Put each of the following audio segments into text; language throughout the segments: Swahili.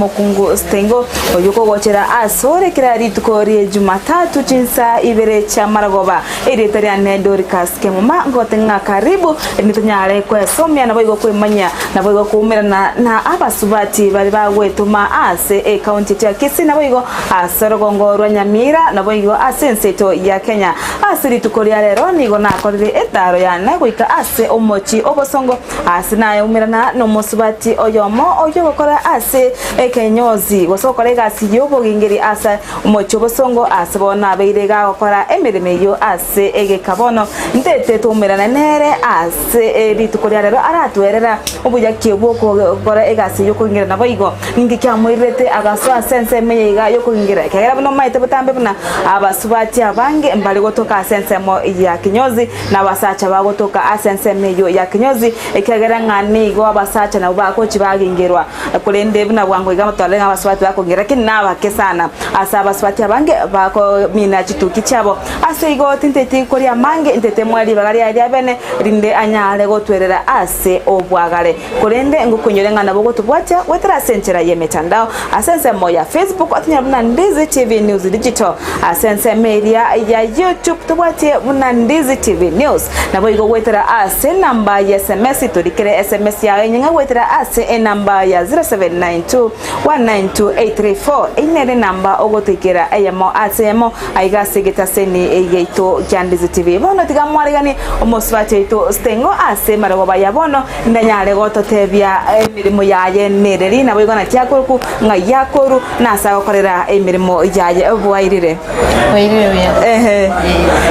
Omokungu Stengo oyuko gochera asore kirari tukori Jumatatu chinsa ibere cha maragoba iritaria nedoricas kemuma ngotenga karibu nitonyare kwesomya nabo igo kwemanya nabo igo kumerana na abasubati bari bagwetuma ase county ya Kisii nabo igo asorogongo rwa Nyamira nabo igo asenseto ya Kenya asiri tukori rero nigo nakorire etaro ya nagoika ase omochi obosongo asina umerana no musubati oyomo Ogokora ase Ekinyozi gosokora gasi yobo gingeri asa omochi obosongo asabona beirega gokora emirime yo ase egekabono ndete tumerana nere ase ritukoria rero aratwerera obuyaki oboko gokora egasi yo kuingira nabo igo ningi kyamwirete agaso asense meyega yo kuingira kagera bino maite butambe buna abasubati abange mbali gotoka asense mo ya Kinyozi na basacha bagotoka asense meyo ya Kinyozi ekagera ngani go abasacha na bako chibagingirwa kulende buna bwango igamutwale abasubati bakongera kinaba kesana asa abasubati abange bako mina chituki cyabo ase igo tintete koria mange intete mwali bagari ari abene rinde anyale gotwerera ase obwagare kulende ngukunyore nabo gotubwacha wetera senchera ye mitandao asense moya Facebook atinya buna Ndizi TV News Digital asense media ya YouTube tubwache buna Ndizi TV News nabo igo wetera ase namba ya SMS turikere SMS ya nyinga wetera ase namba ya 0792192834 inere namba ogotekera ayamo asemo aiga segeta seni egeito Ndizi TV bono tigamwarigani omosubati ito Stengo ase maragoba yabono ndanyare gototebya emirimo yaye nereri nabo igona cyakoruku ngayakoru nasa gokorera emirimo yaye obwairire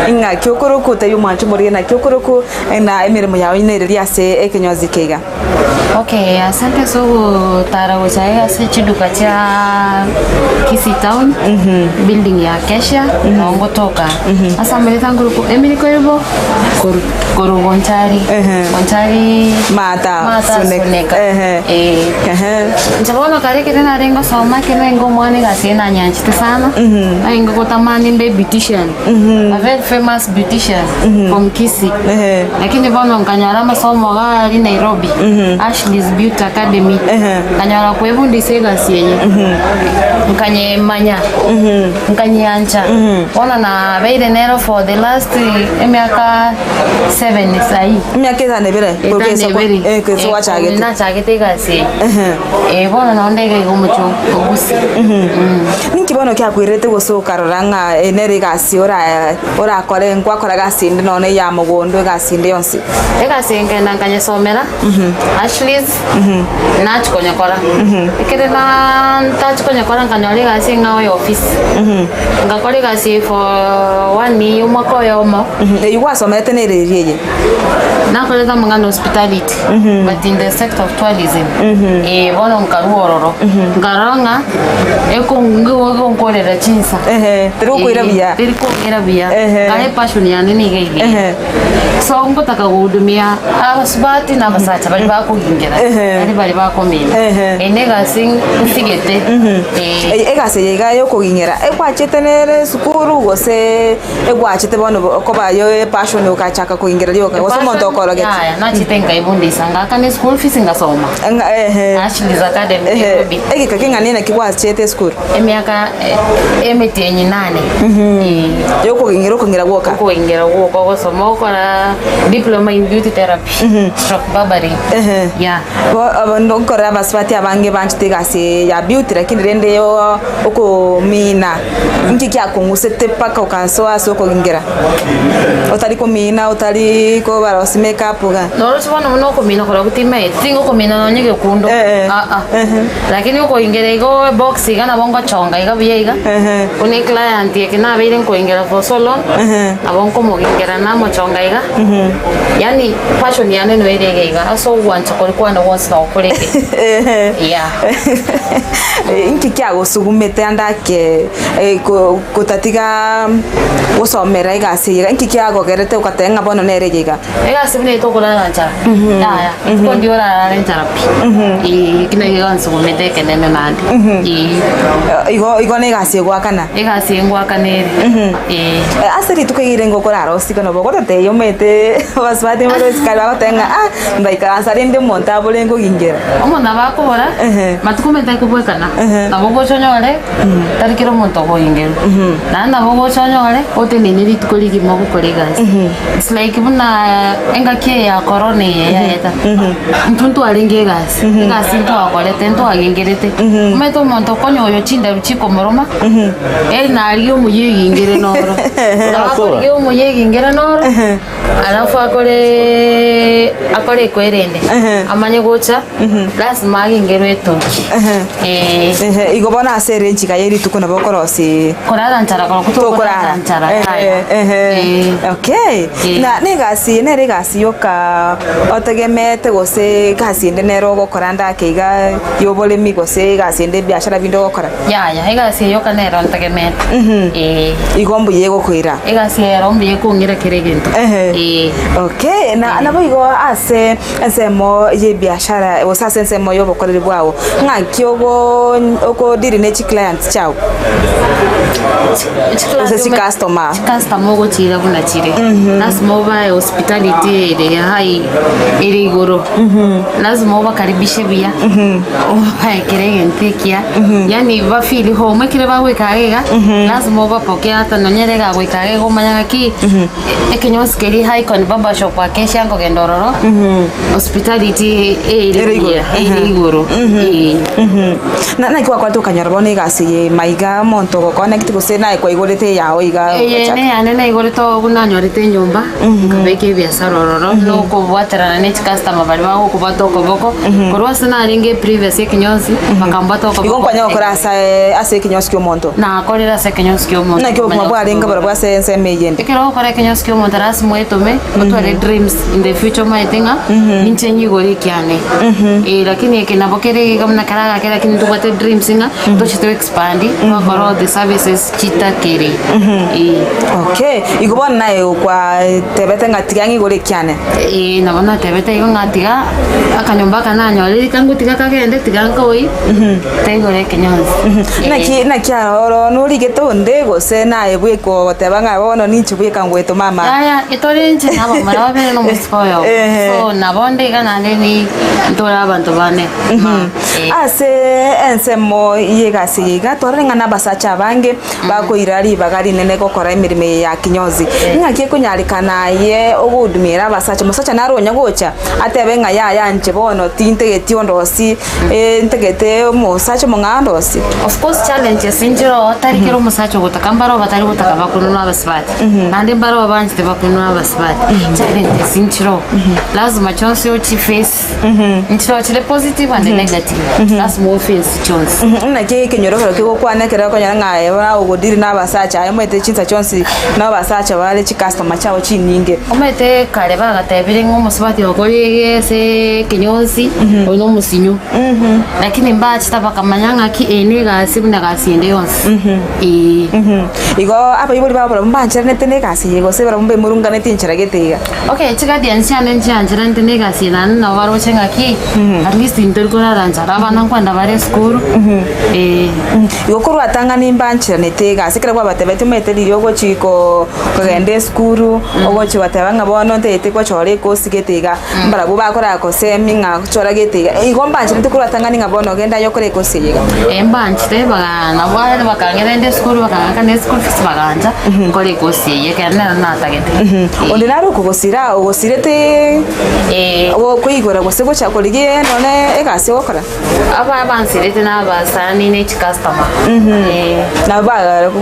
inga kyokoruku tayumanchu muri na kyokoruku na emirimo yawe nereri ase Ekinyozi kega. Okay, asante so taragocha ase chiduka cha Kisii town building ya Kesha ngotoka asa meleta nguruko emiri Kerubo korugonchari gonchari mata suneka njabona kare kirena rengo soma kirengo mwane gasena nyanchite sana aingo kotamani be beautician a very famous beautician from Kisii lakini bono nkanyara masomo gali Nairobi Ashley's Beauty Academy kanyara kwebundi sega sienye nkanye manya nkanyancha ona na beire nero for the last miaka 7 sai miaka ithane bere keso wachagete na chagete gasi bona no ndege gomucho Gusii ninki bono kya kwirete gosoka roranga enere gasi ora kore nkwa kora gasi ndino ya mugondo gasi ndiyonsi egasi nkanye somera Ashley's nach konyakora ikere na touch konyakora nkanyore gasi ngawe office ngakore gasi for 1 year umako yomo yuwa somete nereriye nakoleza mangano hospitality but in the sector of tourism bono nkaruororo ngaranga eko ngo nkorera chinsa terikuira bia kale passion yani nigege so ngotaka kuhudumia abasubati na basacha bali bakuhingira bali bakomina enega sing usigete egase yega yo kuhingira ekwachitenere sukuru gose egwachite bono kobayo passion ukachaka kuhingira yo gose monto korogete na chitenga ibundi sanga kane school fees ngasoma Ashley's Academy egika kinganina kigwachite school emiaka emetenyi 8 yo kuhingira gwoka gosoma okora diploma in beauty therapy stroke barbering ndo kora abasubati abange banchite gase ya beauty lakini rende yo uko mina nki kyakungusete paka ukanso aso kuhingira otari kumina otari ko baros makeup ga no chibona muno kumina kora gutime tingo kumina no nyege kundo lakini uko ingere go box igana bongo chonga iga biega uni client yekina beire ko ingera for solo abonko mo ingera na mo chonga iga yani passion yani no erege iga so want ko kwa na once na okoreke inki kyago sugumete andake kutatiga gusomera igasi iga inki kyago gerete ukatenga bono nerege iga egasi bine to kula lancha ko ndiora lancha rapi kina iga sugumete kenene nandi igo ne gasi gwakana egasi ngwakanere asiri tukigire ngokora rosi kono bogote te yomete baswati moro skala batenga ndaika ansari ndi monta bolengo gingera omona bakobora tukumenta kubwekana na bogo chonyore tarikiro muntu boingero na bogo chonyore otene ni ritukoligi mogo kolegas it's like buna engake ya corona ya eta mtuntu alinge gas ntu akolete ntu agengerete meto muntu konyo yo chinda ruchiko moroma na aliyo muyigi ingere noro aliyo muyigi ingere noro alafu akore kwerende amanye gocha lazima ingere etoki igobona asere nchika yeri tukuna bokorosi korara nchara korara nchara okay na nere gasi yoka otegemete gose gasi ndenero gokora ndakeiga yobole migose gasi nde biashara bindo gokora ya gasi yoka nero ntegemete igombo yego kwira gasi rombi yekungira kiregento okay na boigo ase ensemo ye biashara osase ensemo yo bokorere bwawo ngaki ogo diri ne clients chao ose customer go chira buna chire lazima uba hospitality ile hai ile igoro lazima uba karibishe bia uba kirege kia yani bafili home kire bawe kaega lazima uba pokea hata nonyerega gwe kaega gumanya ki Ekinyozi keri hai kon baba shop wa kesha ngo gendororo hospitality ile igoro na kwa kwatu kanyarabone gasi maiga monto go connect go sena kwa igorete yao iga na igorete buna nyorete nyumba kabeke biashara roro no ko bwatara na customer bali bago kubato ko boko korwa sana ringe previous Ekinyozi bakambato ko igo kwanya okora ase Ekinyozi kyo monto na korera ase Ekinyozi kyo monto na kyo mabwa ringa barabwa se meyende ekero okora Ekinyozi kyo monto ras mwetome otware dreams in the future maitenga inchenyi gori kyane lakini ekenabokere gamna karaga kera kintu bate dreams inga to chito expand for the services chita kere okay igobona nae kwa tebete ngatigangi gori kyane na bana tebete igo ngatiga akanyomba kana nyore kangu tiga kagende tiganka oi tegore Ekinyozi na kyaro no ligetonde gose nae bweko gotebanga bono ninchi bweka ngweto mama ya itori nche nabo marabe no muskoyo so nabonde kana neni ntora abantu bane ase ensemo yegasi yiga torenga nabasacha bange bakoirari bagari nene gokora emirime ya Kinyozi ngaki kunyarikana ye ogudumira basacha musacha naronya gocha atebenga ya nche bono tintegeti ondosi ntegete musacha mungandosi of course challenges injiro tarikiro musacha gotakambaro batari gotakabakunwa basbati nande baro banjite bakunwa basbati challenges injiro lazima chonse uchi face injiro chile positive and negative lazima face chonse na kenyoro kego kwana kera konyara ngaye bara ugodiri nabasacha ayomete chinsa chonse nabasacha bale chi customer chao chininge omete kare bagatebire ngomusbati okoriye se Ekinyozi ono musinyo lakini mbachi tabakamanyanga ki enegasi buna gasinde yonse igo apa ibuli babura mbanchira netene gasi yego se bara mbe murungane tinchira getega okay chigadi ansiane njanjira netene gasi nan na waro chenga ki at least interkora ranjara bana kwanda bare school igo kurwa tanga nimbanchira netega sikira kwa batebete meteli yogo chiko kagende school ogo chibatebanga bono ntete kwa chore ko sigetega mbara go bakora ko seminga chora getega igo mbanchira ntikurwa tanga ninga bono genda yokore ko siyega mbanchite bagana bwale bakangende school bakanga ne school fees baganja kore ko siyega na tagete ondinaro kugosira ogosirete ogo kwigora gosego chakorige none egasi okora aba bansirete na basani ne customer na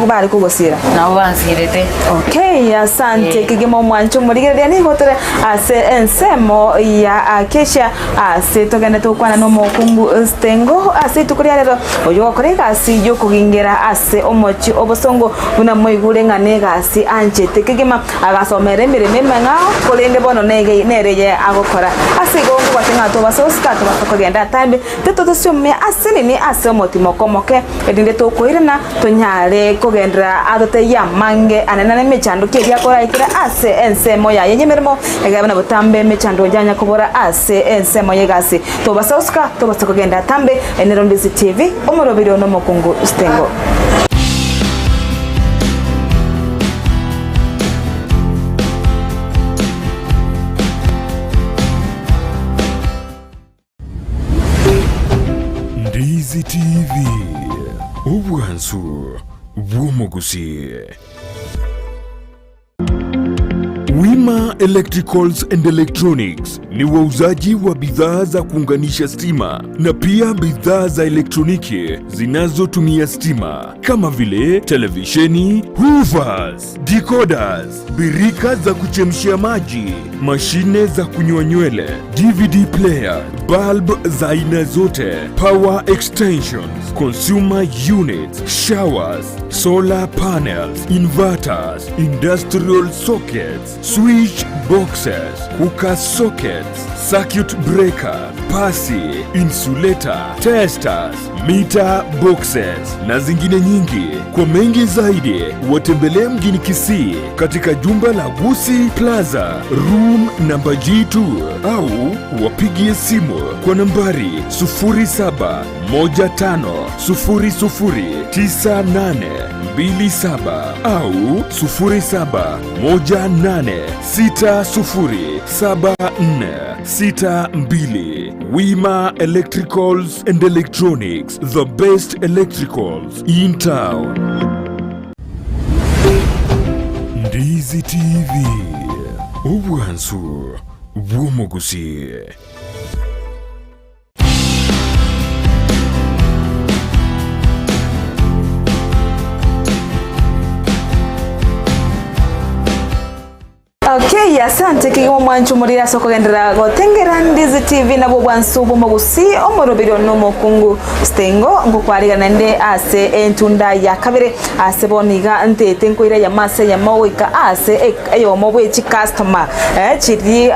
bari kugosira na bansirete okay asante kigemo mwancho murigere ni gotore ase ensemo ya akesha ase togene tukwana no Omokungu Stengo ase tukuri rero oyo korega asi yo kugingera ase omochi obosongo buna moigure ngane gasi anchete kigema agasomere mirime menga kolende bono nege nereye agokora ase gongo batenga to basoska to bakogenda tambe teto syome ase nini ase omotimo komoke edinde to koirena to nyare kogendra adote ya mange anana mechando kedia kora ikira ase ensemo ya yenyemermo egabana botambe mechando janya kobora ase ensemo yegasi to basoska to basokogenda tambe enero Ndizi TV omorobiro no Omokungu Stengo. Ndizi Obwansu Gusii. Wima Electricals and Electronics ni wauzaji wa bidhaa za kuunganisha stima na pia bidhaa za elektroniki zinazotumia stima kama vile televisheni, hoovers, decoders, birika za kuchemshia maji, mashine za kunyoa nywele, DVD player, bulb za aina zote, power extensions, consumer units, showers, solar panels, inverters, industrial sockets, switch boxes, cooker sockets, circuit breaker, pasi, insulator, testers, meter boxes na zingine nyingi. Kwa mengi zaidi, watembelee mjini Kisii katika jumba la Gusii Plaza, room namba G2 au wapigie simu kwa nambari 0715009827 au 0718607462. Wima Electricals and Electronics, the best electricals in town. Ndizi TV, Obwansu Gusii. Okay, asante kigimo mwanchu murira soko gendera gotengera Ndizi TV na Obwansu Gusii omorobiro n'Omokungu Stengo ngokwariga nende ase entunda ya kabere ase boniga ntete nkoira ya mase ya mawika ase eyo mobwechi customer chiri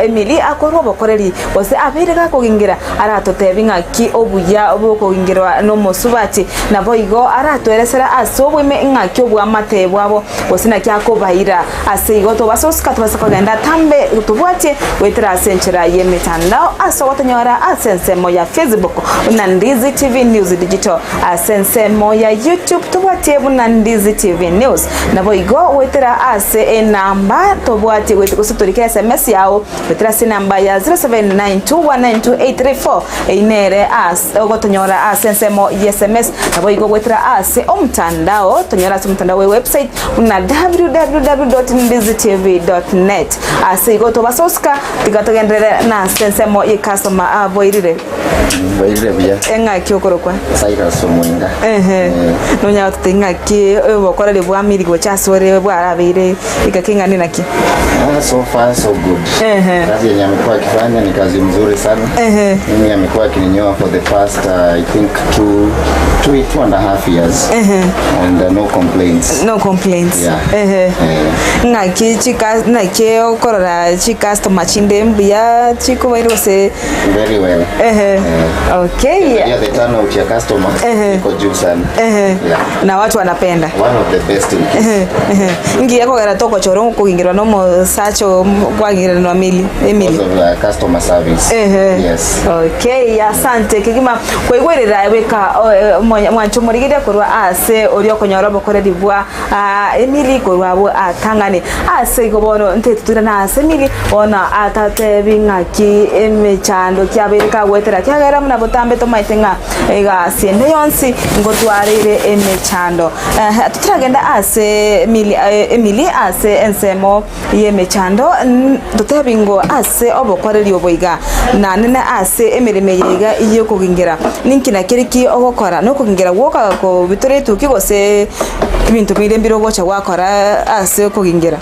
Emily akorwa bokoreri ose abirega kogingira aratotebinga ki obuya obokogingirwa n'omosubati na boigo aratweresera ase obwime ngaki obwa matebwa abo ose na kyakobaira ase igoto baso skatwasa kugenda tambe tubwatie wetira senchira ye mitandao aso watanyora asensemo ya Facebook na Ndizi TV News Digital asensemo ya YouTube tubwatie buna Ndizi TV News na boigo wetira ase namba tubwatie wetikusuturika SMS yao wetira se namba ya 0792192834 inere ogotanyora asensemo ya SMS na boigo wetira ase omtandao tanyora ase mtandao we website una www.ndizitv.net asigo to basoska tigatogendere na sensemo ye customer aboirire bia enga kyokorokwa saira somoinga no nya tutinga ki bokora le bwa miri go chasore bwa arabire ikakinga nina ki so far so good kazi yenye amekuwa akifanya ni kazi mzuri sana mimi amekuwa akininyoa for the past I think 2.5 years and no complaints yeah nga ki chika na ke okorora chika customer chinde mbia chiko wairose very well okay yeah the turnout ya customer iko juu sana na watu wanapenda one of the best in Kisii ngi yako gara toko choro kugingirwa no mo sacho kwagirwa no Emily customer service yes okay asante kigima kwigwerera weka mwancho murigire kurwa ase orio konyora bokore dibwa Emily kurwa abo atangane ase gobono ntetutura na ase Emily ona atate bingaki emechando kyabirika gwetera kyagera muna botambe to maitenga ega siende yonsi ngotwarire emechando tutragenda ase Emily ase ensemo yemechando tutebingo ase obokoreri oboiga na nene ase emirime yiga iyo kugingira ninkina kiriki ogokora no kugingira woka ko bitoretu kigose ibintu birembiro gocha wakora ase kugingira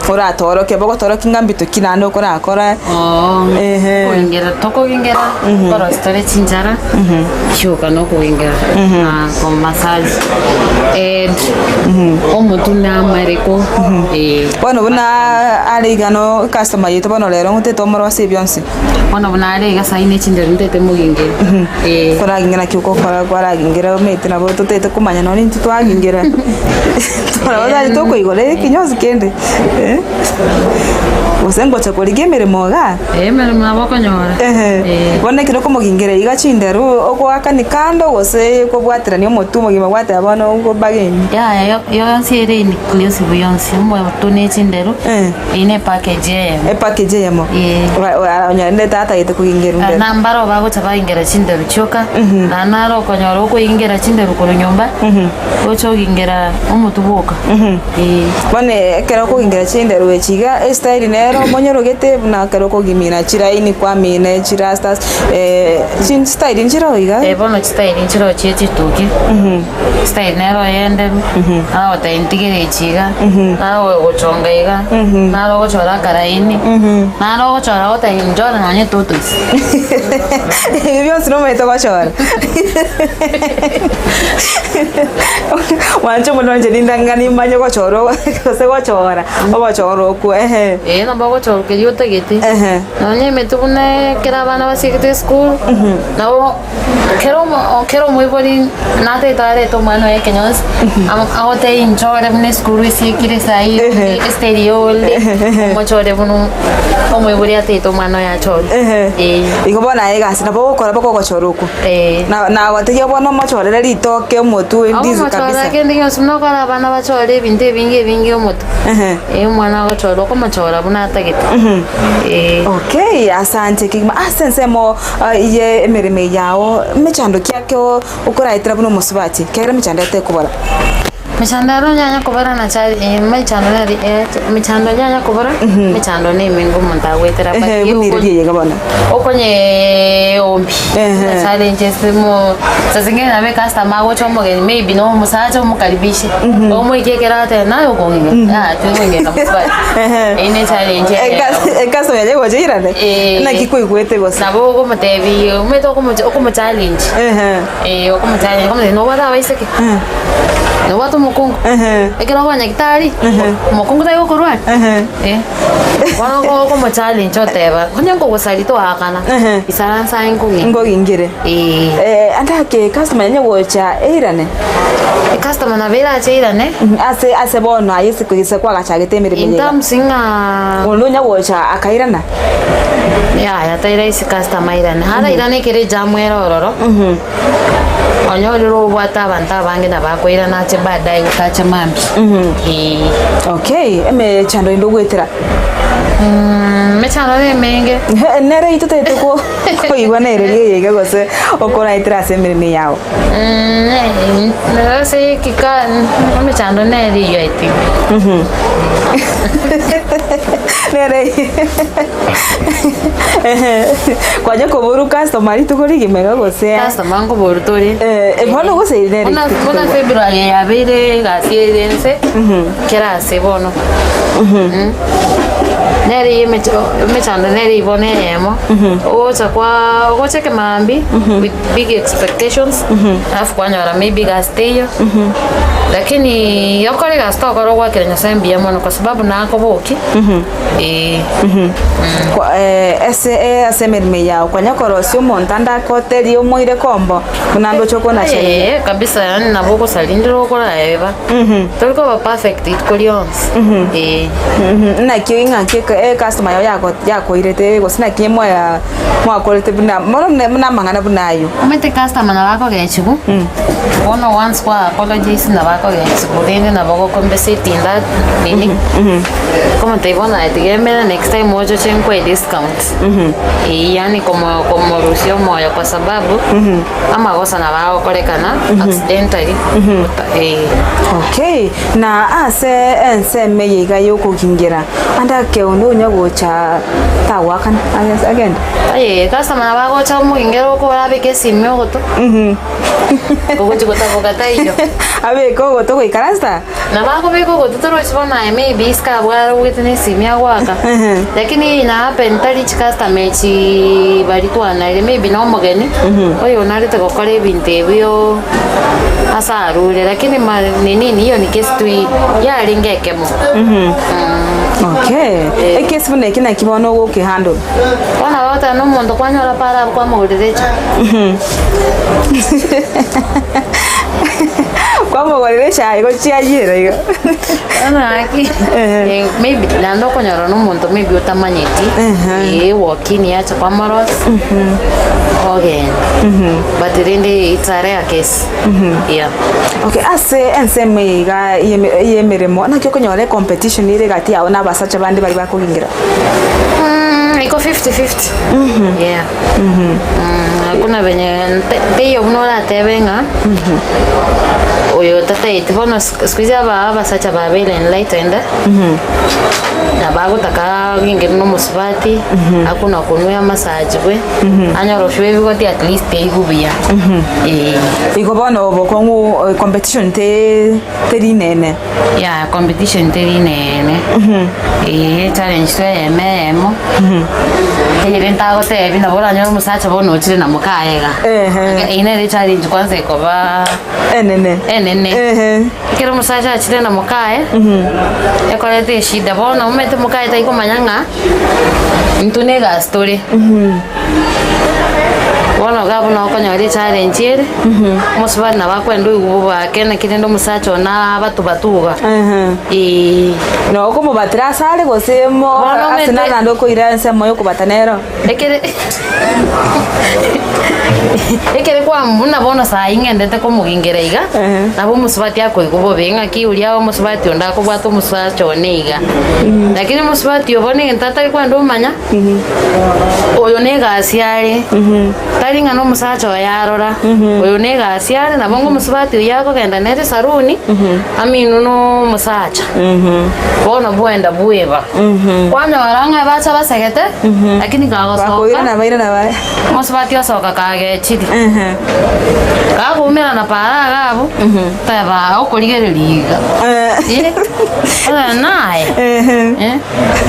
ora toro ke bogo toro kingambito kinano kora kuingira toko kuingira para story chinjara shuka no kuingira con massage omutuna mareko bueno buna aligano customer yeto bono lero ngute tomoro ase bionse bona buna alega saine chindero ndete mugingira kora gingira kyuko kora gingira mete na boto tete kumanya no nintu twagingira tora bada toko igole Ekinyozi kende usengo chakoligeme moga mere maboko nyora bone kiro komogingere iga chinderu okwaka ni kando gose kobwatira ni omotumo gima gwata abana ugo bageni yo sire ni close beyonce mo tone chinderu ine package package yemo onyande tata yete kuingeru ndero nambaro bago chaba ingera chinderu choka na naro konyoro ko ingera chinderu ko nyomba ocho ingera omutubuka bone kero ko ingera chinderu echiga style nero monyorogete na kero ko gimina chira ini kwa mine chira stars chin style nchiro iga bono style nchiro chechi tuki style nero yende na otentigere chiga na ogochonga iga na ogochora karaini na ogochora otenjora na nyetutus Yo si no me toca chora wancho mononje ndangani manyo ko choro se ko chora oba choro ku na bago choro ke yo tegete na nye metune kera bana basikete school na o kero muy boni na te tare to mano Ekinyozi a hote inchore bune school si kire sai exterior mo chore bunu como muy ate to mano ya choro igo bona ega sina boko kora boko choro ku na wate yo bona mo chore ri toke motu Ndizi kabisa ke ndinyo sino kora bana bachore binte bingi motu mwana wa choro ko machora buna tagete okay asante kigma asense mo ye emereme yao mechando kyakyo ukuraitira buno musubati kera mechando yate kubara mechando nyanya kubara na chari mechando nari mechando nyanya kubara mechando ni mingo montagwetera ba uniririye gabona okonye ombi challenges mo sasingena na be customer wo chomo ge maybe no musacha mukaribishe omo ikekera ate nayo konge twenge na musubati ine challenge ekaso yaje wajira ne na kikuigwete gosa nabo ko matebi umeto ko challenge ko challenge ko no wada baiseke no watu Omokungu ekero banya gitari Omokungu tayo kurwa wana ko challenge oteba kunyango gusarito akana isaransa ingire andake customer nyegocha eirane customer na vera cheirane ase bono ayese kugisa kwa gachagete mirime indam singa olunya gocha akairana ya taira isi customer irane hara irane kere jamwera ororo onyoro wata banta bangi na bakoira na che badai ukacha mambi okay eme chando ndo gwetera me chando de menge nere itute tuko ko igwane rege yega gose okora itira semirime yao nere se kika me chando nere yo I think nere kwa joko buru customer tukuri gimega gose customer ngo buru tori bono gose nere bona February ya bere gasiense kera se bono neri mechando neri bone emo ocha kwa ocha ke mambi with big expectations alafu kwa nyara maybe gasteyo lakini yokore gasto koro kwa Kenya sambia mono kwa sababu nako boki kwa ese merme yao kwa nyakoro sio montanda koteli omoire kombo kunando choko na chai kabisa yani na boko salindiro kora eva toliko ba perfect it kolions na kiinga customer yako irete gosina kiemo ya mwakolete buna mono mna mangana bunayo umete customer na bako gechibu ono once kwa apologies na bako gechibu deni na bako compensate in that nini como te ibona etigeme next time mojo chenko discount yani como rusio moyo kwa sababu ama gosa na bako kolekana accidentally okay na ase ense meyiga yoko kingira anda ke ono nyagocha tawakan again customer na bako cha mu ingero ko rabe ke simyo goto gogo chikota bokata iyo abe gogo to ikarasta na bako be gogo to ro chibona maybe iska bwara witness simya waka lakini na pentali customer chi bari twana ile maybe no mogeni oyo nari te kokore binte bio asarule lakini nini hiyo ni kesi tu ya lingekemo okay kesi bune kina kibono go ke handle ona wata no mondo kwanyora para kwa mogrecha kwa Omo gore chai go chia yire. Ana aki. Maybe nando konyoro no muntu maybe utamanyeti. Walking ya kwa maros. Okay. But rende it's a rare case. Yeah. Okay, ase enseme ga yemeremo na kyo konyore competition ire gati ya ona basacha bandi bali bakugingira. Iko 50-50. Yeah. Kuna venye peyo mnola tebenga. Oyo tate itibono squeeze aba sacha babele enlightened. Na bago taka gingira no musbati. Akuna kunwa massage we. Anyoro shwe bigoti at least pay gubia. Iko bono bokongu competition te nene. Yeah, competition te nene. Challenge to ememo. Renta gote bina bola nyo musacha bono chire na mukaega. Ine re challenge kwanza iko ba enene. Kero musacha chire na mukae. Ekolete shida bono umete mukae taiko manyanga. Ntunega story. Bono gabo no konyore challenge ire. Musubana na bakwendo igubo bakena kirendo musacha na batuga. No como batrasa ale gosemo asina nando ko iranse moyo kubatanero. Ekere kwa mbuna bona saa ingendete ko mugingereiga. Nabo musubati yako igubo benga ki ulia musubati onda ko bwato musacha oneiga. Lakini musubati yobone ngentata kwa ndo manya. Oyo nega asiare. Taringa no musacha yarora. Oyo nega asiare na bongo musubati yako kenda nete saruni. Aminu no musacha. Bona buenda bueba. Kwanya waranga bacha basegete. Lakini kago soka. Bakoira na baira na bae. Musubati soka kage chidi. Kago umera na para gabo. Taba okoligere liga. Nae.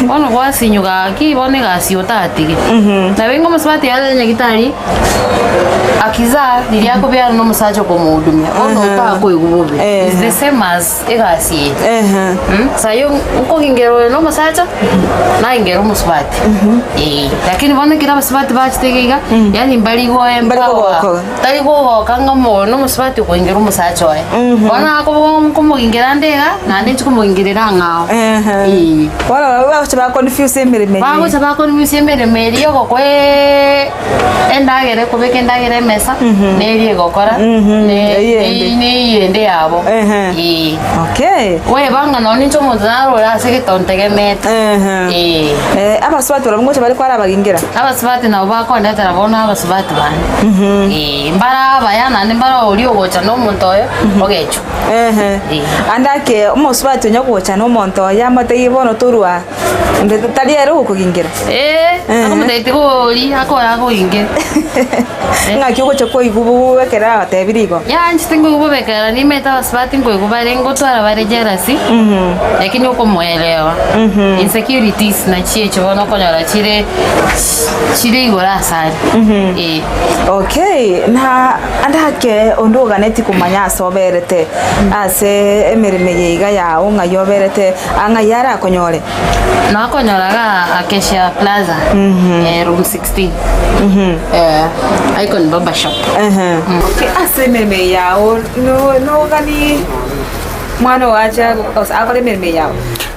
Bona kwa sinyuga ki bone gasi otatigi. Na bengo musubati yale nyagitari. Akiza niliako bya no musacho ko mudumya. Ono tako igubobe. Is the same as egasi. Sayo uko ngero no musacha na ngero musubati. Lakini bone kira musubati bachitegiga yani mbaligo embawa. Taligo kanga mo no musubati ko ngero musacho. Bona ko mo ngera ndega na ndi ko mo ngirira ngao. Wala ba confuse mereme. Ba confuse mereme yo ko kwe endagere ko beke endagere mesa neri Ogokora ne yende yabo. Okay. We banga no nincho muzaro la sege tontege meta. Abasubati baramwocha bari kwara bagingira. Abasubati na bako ndetera bona abasubati bana. Mbara bayana nimbara oli ogocha no montoyo ogecho. Andake umusubati nyogocha no montoyo amate ibono turwa. Ndete taliero kugingira. Akomete oli akora kugingira. Ngaki ugocha ko igubu wekera atebirigo. Ya nchitengo igubu wekera ni meta abasubati ngo igubu rengo twara bare jerasi. Lakini uko muelewa. Insecurities na chie chobono konyora chire igora sari. Okay, na andake ondoga neti kumanya soberete ase emirime yiga ya unga yoberete anga yara konyore. Na konyoraga Acacia Plaza. Room 16. Icon Baba Shop. Okay, ase emirime ya no gani mwana wacha akore emirime ya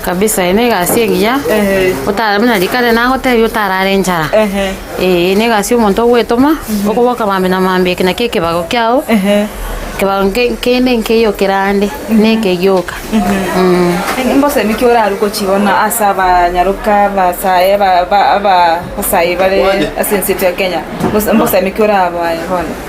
kabisa ine gasi ngiya utara mna dikare na hotel utara renjara ine gasi umuntu gwetoma okuboka mambe na mambe kina keke bago kyao kebago kende nkeyo kirande neke yoka mbose mikiora aruko chibona asaba nyaruka basaye basaye bale asensitive Kenya mbose mikiora abone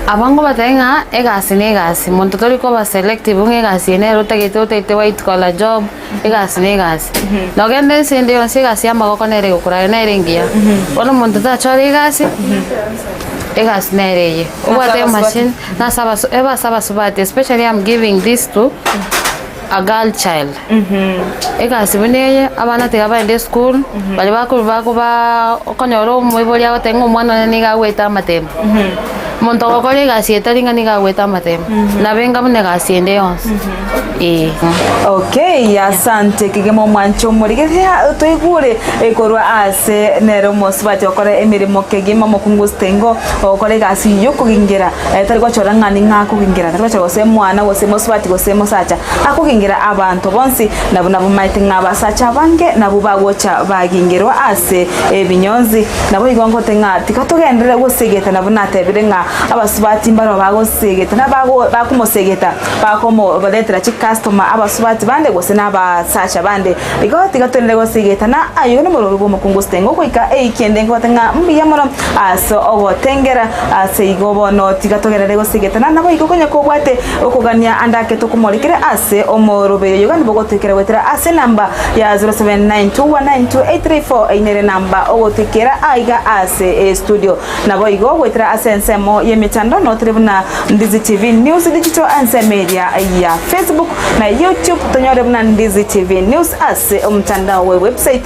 abango batenga egasi negasi muntu toliko ba selective ngegasi ne rotagete otete white collar job egasi negasi nogende sende onse gasi amagoko nere gukura nere ngia ono muntu tachori gasi egasi nereye ubate machine na saba subati especially I'm giving this to a girl child. Egasi buneye abana tegaba in school bali bakuru bakuba okonyoro mwiboli ago tengo mwana niga weta matembo Monto gokore gasi etaringa ni gagweta matema. Na benga mune gasi ende yonse. Okay, asante kigemo mwancho murigeria toigure ekorwa ase nero mosbati okore emirimo kegima Omokungu Stengo okore gasi yokugingira tari gwachora ngani ngakugingira tari gwachora gose mwana gose mosbati gose mosacha akugingira abantu bonsi nabo maite ngabasacha bange nabo bagocha bagingirwa ase ebinyozi nabo igongo tenga tikatogendere gosegeta nabo natebire nga abasubati mbaro bagosegeta nabago bakumosegeta bakomo baletera customer abasubati bande gose nabasacha bande igoti gatondere gosegeta na ayo no murugo Omokungu Stengo kuika ekende ngotenga mbiya mono aso ogotengera ase igobo no tigatogerere gosegeta na nabo ikokonya kobwate okugania andake tukumorikire ase omorobere yogani bogotekera wetera ase namba ya 0792192834 einere namba ogotekera aiga ase studio nabo igo wetera ase nsemo yemitando no trebuna Ndizi TV News Digital and Media ya Facebook na YouTube tonyore buna Ndizi TV News ase omtandao we website